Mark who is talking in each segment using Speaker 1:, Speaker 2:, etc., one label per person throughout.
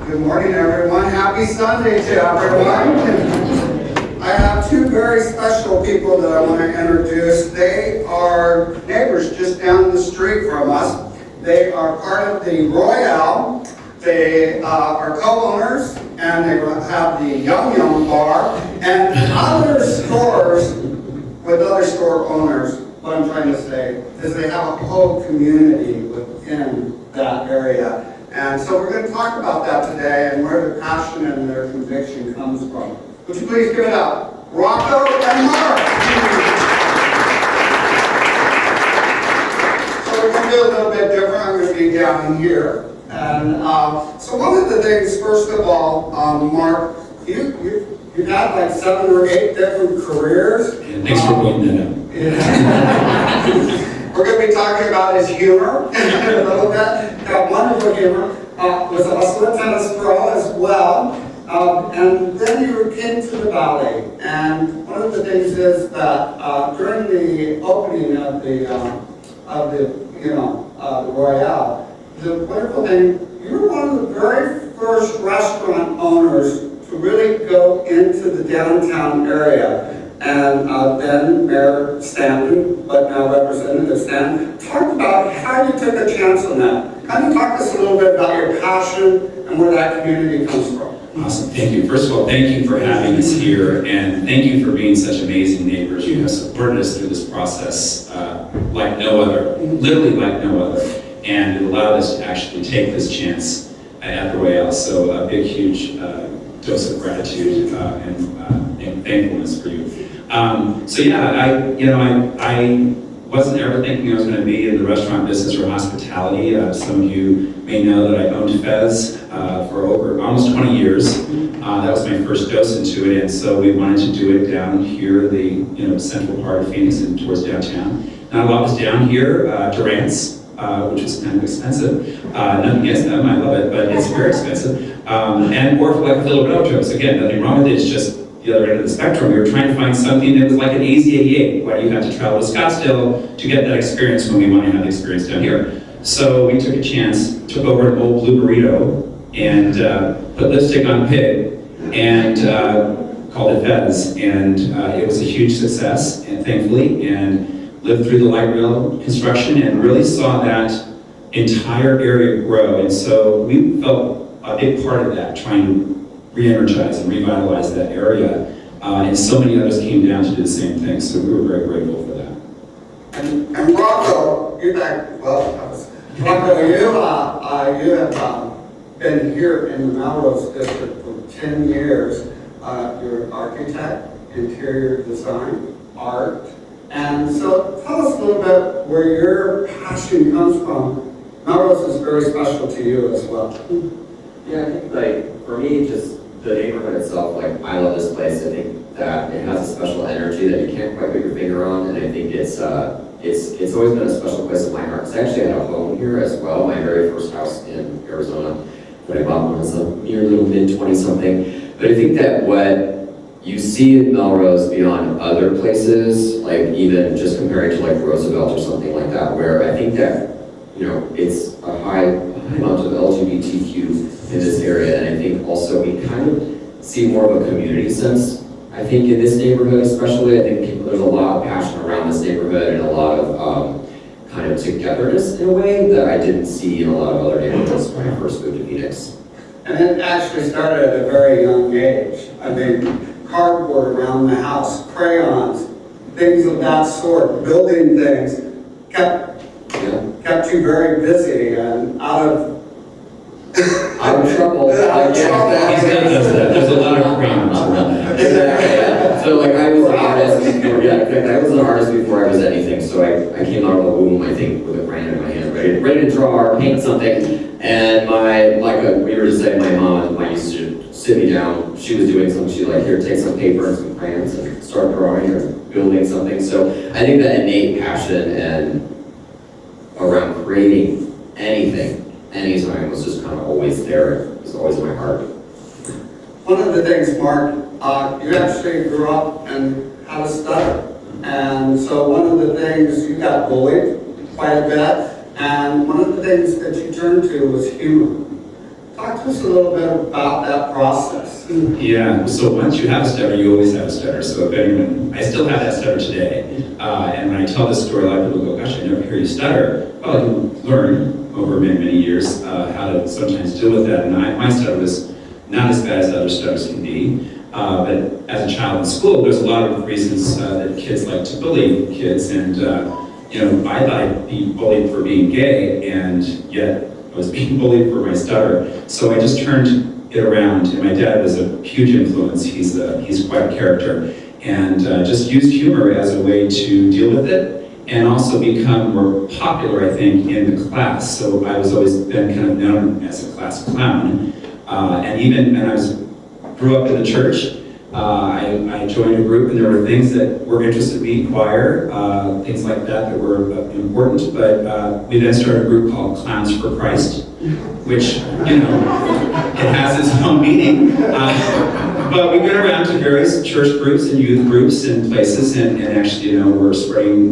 Speaker 1: Good morning, everyone. Happy Sunday to everyone. I have two very special people that I want to introduce. They are neighbors just down the street from us. They are part of the Royale. They are co-owners, and they have the Yum Yum Bar and other stores with other store owners. What I'm trying to say is they have a whole community within that area. And so we're going to talk about that today and where their passion and their conviction comes from. Would you please give it up? Rocco and Mark. So we're going to do a little bit different. I'm going to be down here. And so one of the things, first of all, Mark, you've had like 7 or 8 different careers.
Speaker 2: Yeah, thanks for pointing that out.
Speaker 1: We're going to be talking about his humor a little bit. Got wonderful humor. Was also a tennis pro as well. And then you came to the ballet. And one of the things is that during the opening of the Royale, the wonderful thing, you were one of the very first restaurant owners to really go into the downtown area. And then Mayor Stanton, but now Representative Stanton, talked about how you took a chance on that. Kind of talk to us a little bit about your passion and where that community comes from.
Speaker 2: Awesome, thank you. First of all, thank you for having us here, and thank you for being such amazing neighbors. You have supported us through this process like no other, literally like no other, and it allowed us to actually take this chance at the Royale. So a big, huge dose of gratitude and thankfulness for you. So yeah, I wasn't ever thinking I was going to be in the restaurant business or hospitality. Some of you may know that I owned Fez for over almost 20 years. That was my first dose into it, and so we wanted to do it down here, the central part of Phoenix and towards downtown. Not a lot was down here. Durant's, which is kind of expensive. Nothing against them, I love it, but it's very expensive. And or for like Philadelphia, again, nothing wrong with it. It's just the other end of the spectrum. We were trying to find something that was like an easy 88. Why do you have to travel to Scottsdale to get that experience when we want to have the experience down here? So we took a chance, took over an old blue burrito and put lipstick on a pig and called it Fez. And it was a huge success, and thankfully, and lived through the light rail construction and really saw that entire area grow. And so we felt a big part of that, trying to re-energize and revitalize that area, and so many others came down to do the same thing, so we were very grateful for that.
Speaker 1: And Rocco, you have been here in the Melrose district for 10 years. You're an architect, interior design, art, and so tell us a little bit where your passion comes from. Melrose is very special to you as well.
Speaker 3: Yeah, I think for me, just the neighborhood itself, I love this place. I think that it has a special energy that you can't quite put your finger on, and I think it's always been a special place in my heart. Because I actually had a home here as well, my very first house in Arizona, when I bought when I was a mere little mid-20-something. But I think that what you see in Melrose beyond other places, like even just comparing to like Roosevelt or something like that, where I think that it's a high amount of LGBTQ in this area, and I think also we kind of see more of a community sense. I think in this neighborhood especially, I think there's a lot of passion around this neighborhood and a lot of kind of togetherness in a way that I didn't see in a lot of other neighborhoods when I first moved to Phoenix.
Speaker 1: And it actually started at a very young age. I mean, cardboard around the house, crayons, things of that sort, building things, kept you very busy and out of
Speaker 3: trouble.
Speaker 2: There's a lot of crayons around that.
Speaker 3: Exactly. So I was an artist before. Yeah, in fact, I was an artist before I was anything. So I came out of the womb, I think, with a crayon in my hand, ready to draw or paint something. And we were just saying, my mom used to sit me down. She was doing something. She'd here, take some paper and some crayons and start drawing or building something. So I think that innate passion and around creating anything, anytime was just kind of always there. It was always in my heart.
Speaker 1: One of the things, Mark, you actually grew up and had a stutter. And so one of the things, you got bullied quite a bit. And one of the things that you turned to was humor. Talk to us a little bit about that process.
Speaker 2: Yeah, so once you have a stutter, you always have a stutter. So if anyone, I still have that stutter today. And when I tell this story, a lot of people go, gosh, I never hear you stutter. Well, you learn over many, many years how to sometimes deal with that. And my stutter was not as bad as other stutters can be. But as a child in school, there's a lot of reasons that kids like to bully kids. And, I thought I'd be bullied for being gay, and yet I was being bullied for my stutter. So I just turned it around, and my dad was a huge influence. He's quite a character, and just used humor as a way to deal with it, and also become more popular, I think, in the class. So I was always been kind of known as a class clown, and I grew up in the church. I joined a group, and there were things that were interested me, choir, things like that were important, but we then started a group called Clowns for Christ, which, it has its own meaning. But we went around to various church groups and youth groups and places, and actually, we're spreading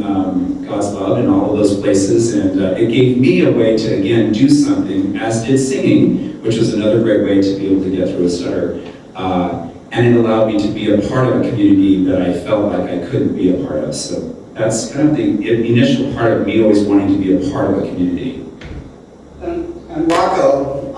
Speaker 2: God's love in all of those places, and it gave me a way to, again, do something, as did singing, which was another great way to be able to get through a stutter. And it allowed me to be a part of a community that I felt like I couldn't be a part of. So that's kind of the initial part of me always wanting to be a part of a community.
Speaker 1: And Rocco,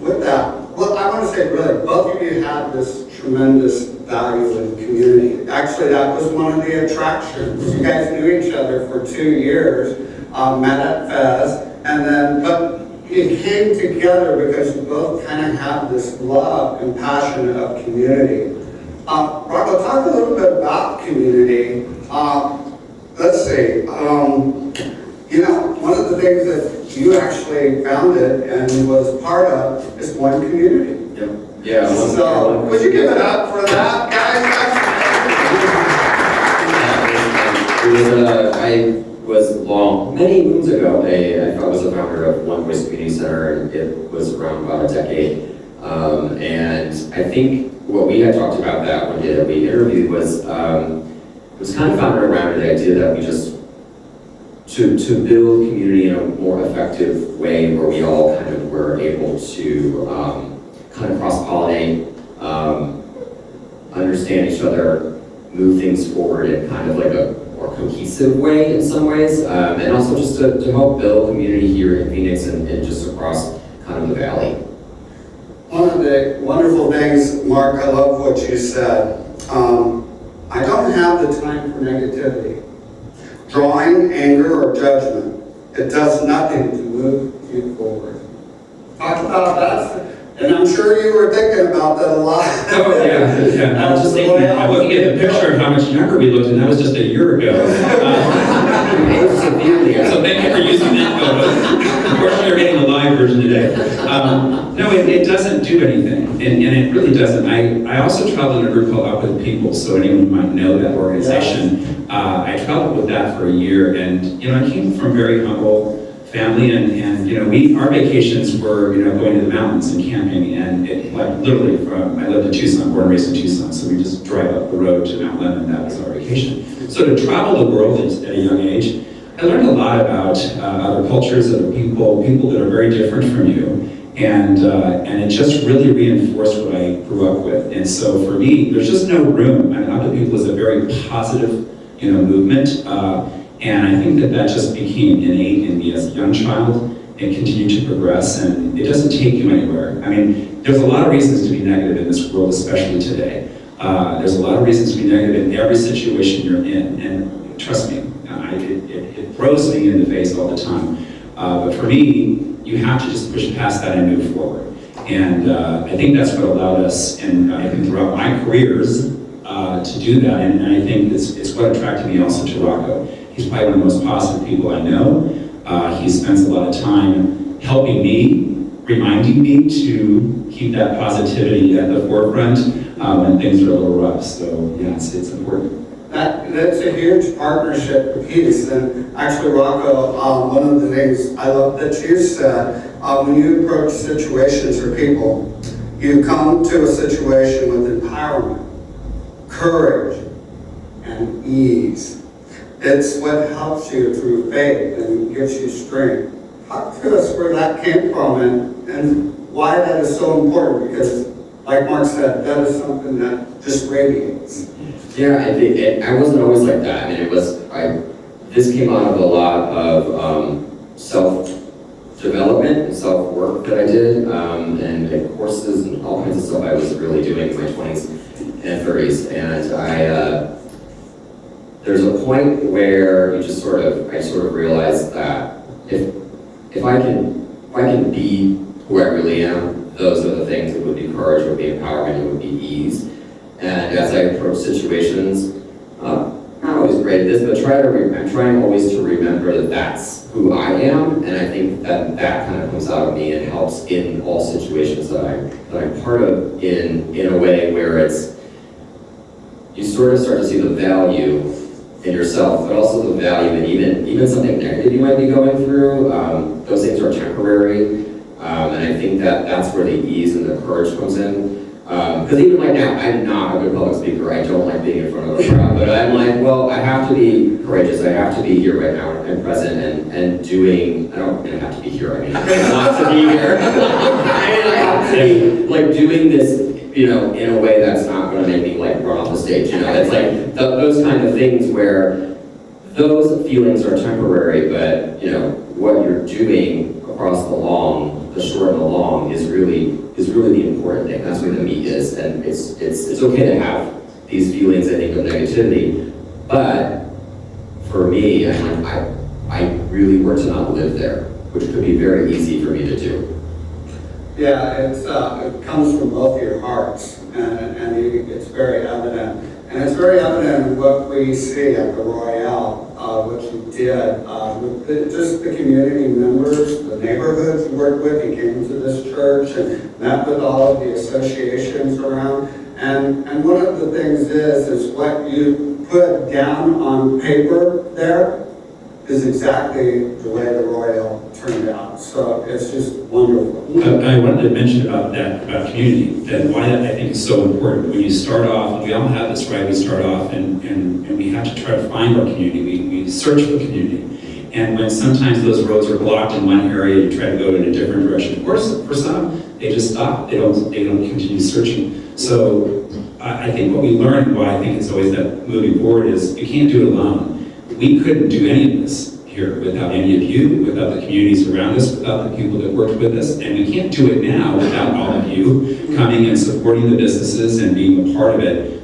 Speaker 1: with that, well, I want to say really, both of you had this tremendous value in community. Actually, that was one of the attractions. You guys knew each other for 2 years, met at Fez, but you came together because you both kind of have this love and passion of community. Rocco, talk a little bit about community. Let's see. One of the things that you actually founded and was part of is One Community.
Speaker 3: Yep. Yeah.
Speaker 1: So, would you give it up for that, guys?
Speaker 3: I was many moons ago, I was a founder of One Voice Community Center, and it was around about a decade. And I think what we had talked about that one day that we interviewed was, it was kind of founded around the idea that we just, to build community in a more effective way where we all kind of were able to kind of cross-pollinate, understand each other, move things forward in kind of like a more cohesive way in some ways, and also just to help build community here in Phoenix and just across kind of the valley.
Speaker 1: One of the wonderful things, Mark, I love what you said. I don't have the time for negativity. Drawing, anger, or judgment. It does nothing to move you forward. Talk about that. And I'm sure you were thinking about that a lot.
Speaker 2: Oh, yeah. I was just thinking, I looked at the picture of how much younger we looked, and that was just a year ago. So thank you for using that photo. Unfortunately, you're getting the live version today. No, it doesn't do anything, and it really doesn't. I also traveled in a group called Up With People, so anyone might know that organization. I traveled with that for a year, and I came from very humble family, and our vacations were going to the mountains and camping, and literally I lived in Tucson, born and raised in Tucson, so we just drive up the road to Mount Lebanon. That was our vacation. So to travel the world at a young age, I learned a lot about other cultures, other people that are very different from you, and it just really reinforced what I grew up with. And so for me, there's just no room. Up With People is a very positive movement. And I think that just became innate in me as a young child and continued to progress, and it doesn't take you anywhere. I mean, there's a lot of reasons to be negative in this world, especially today. There's a lot of reasons to be negative in every situation you're in, and trust me, it throws me in the face all the time. But for me, you have to just push past that and move forward. And I think that's what allowed us, and I think throughout my careers, to do that, and I think it's what attracted me also to Rocco. He's probably one of the most positive people I know. He spends a lot of time helping me, reminding me to keep that positivity at the forefront when things are a little rough. So yeah, it's important.
Speaker 1: That's a huge partnership piece. And actually, Rocco, one of the things I love that you said, when you approach situations or people, you come to a situation with empowerment, courage, and ease. It's what helps you through faith and gives you strength. Talk to us where that came from and why that is so important, because like Mark said, that is something that just radiates.
Speaker 3: Yeah, I wasn't always like that. I mean, this came out of a lot of self-development and self-work that I did, and courses and all kinds of stuff I was really doing in my 20s and 30s. And there's a point where I sort of realized that if I can be who I really am, those are the things. It would be courage, it would be empowerment, it would be ease. And as I approach situations, not always great at this, but I'm trying always to remember that that's who I am, and I think that kind of comes out of me and helps in all situations that I'm part of in a way where you sort of start to see the value in yourself, but also the value in even something negative you might be going through. Those things are temporary, and I think that's where the ease and the courage comes in. Because even right now, I'm not a good public speaker. I don't like being in front of a crowd, but I'm like, well, I have to be courageous. I have to be here right now and present and doing. I don't have to be here. I mean, I want to be here. I have to be like doing this, in a way that's not going to make me like run off the stage. It's like those kind of things where those feelings are temporary, but what you're doing across the short and the long is really the important thing. That's where the meat is, and it's okay to have these feelings, I think, of negativity, but for me, I really work to not live there, which could be very easy for me to do.
Speaker 1: Yeah, it comes from both your hearts, and it's very evident. And it's very evident in what we see at the Royale, what you did, with just the community members, the neighborhoods you worked with. You came to this church and met with all of the associations around. And one of the things is what you put down on paper there is exactly the way the Royale turned out. So it's just wonderful.
Speaker 2: I wanted to mention about community, that why that I think is so important. When you start off, and we all have this, right? We start off and we have to try to find our community. We search for community. And when sometimes those roads are blocked in one area, you try to go in a different direction. Or for some, they just stop. They don't continue searching. So I think what we learned, and why I think it's always that moving forward, is you can't do it alone. We couldn't do any of this here without any of you, without the communities around us, without the people that worked with us, and we can't do it now without all of you coming and supporting the businesses and being a part of it.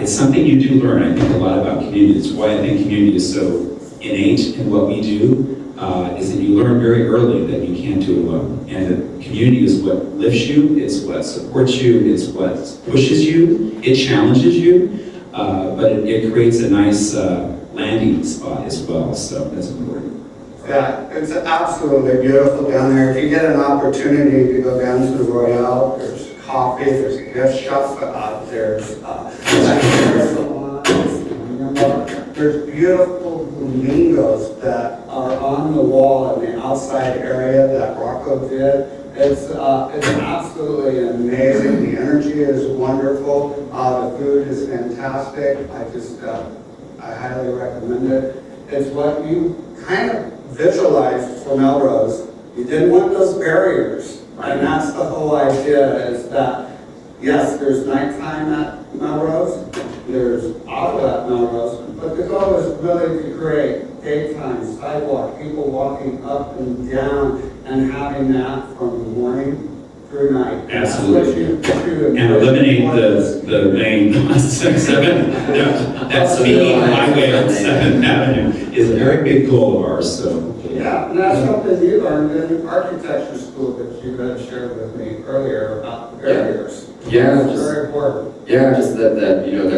Speaker 2: It's something you do learn, I think, a lot about community. It's why I think community is so innate in what we do, is that you learn very early that you can't do it alone. And the community is what lifts you, it's what supports you, it's what pushes you, it challenges you, but it creates a nice landing spot as well, so that's important.
Speaker 1: Yeah, it's absolutely beautiful down there. If you get an opportunity to go down to the Royale, there's coffee, there's a gift shop, there's there's beautiful flamingos that are on the wall in the outside area that Rocco did. It's absolutely amazing. The energy is wonderful. The food is fantastic. I highly recommend it. It's what you kind of visualized for Melrose. You didn't want those barriers. And that's the whole idea, is that, yes, there's nighttime at Melrose, there's auto at Melrose, but the goal is really to create daytime sidewalk, people walking up and down and having that from morning through night.
Speaker 2: Absolutely. And eliminate the main 7th, that speeding highway on 7th Avenue is a very big goal of ours, so.
Speaker 1: Yeah, and that's something you learned in architecture school that you had shared with me earlier about the barriers.
Speaker 3: Yeah,
Speaker 1: it's very important.
Speaker 3: Yeah, just that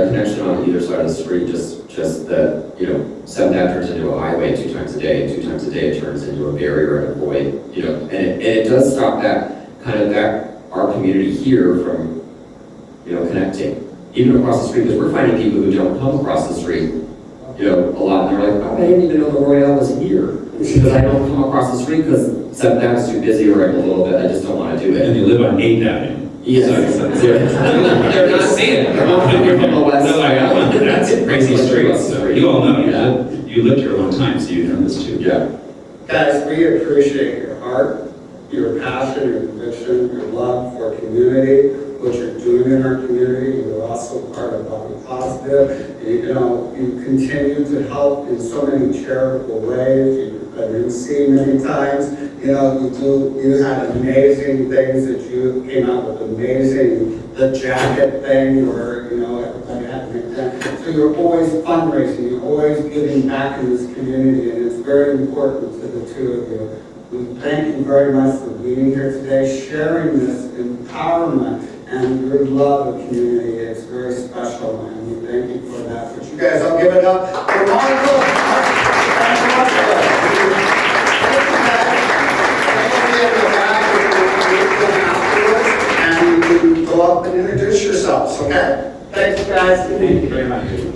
Speaker 3: connection on either side of the street, just that 7th Ave turns into a highway 2 times a day, and 2 times a day it turns into a barrier and a void, and it does stop that our community here from connecting, even across the street, because we're finding people who don't come across the street a lot, and they're like, oh, I didn't even know the Royale was here, because I don't come across the street because 7th Ave is too busy, or I'm a little bit, I just don't want to do it.
Speaker 2: And you live on 8th Avenue.
Speaker 3: Yes.
Speaker 2: They're not seeing it.
Speaker 3: You're from the west side.
Speaker 2: That's a crazy street, so you all know, you lived here a long time, so you know this too.
Speaker 3: Yeah.
Speaker 1: Guys, we appreciate your heart. your passion, your conviction, your love for community, what you're doing in our community. You're also part of Bobby Positive. You know, you continue to help in so many charitable ways. I've been seen many times. You know, you had amazing things that you came out with, the jacket thing, or, you know, everybody had to make that. So you're always fundraising, you're always giving back in this community, and it's very important to the two of you. We thank you very much for being here today, sharing this empowerment and your love of community. It's very special, and we thank you for that. But you guys, I'll give it up for Monica and Rocco. And you can go up and introduce yourselves, okay? Thanks, guys.
Speaker 2: Thank you very much.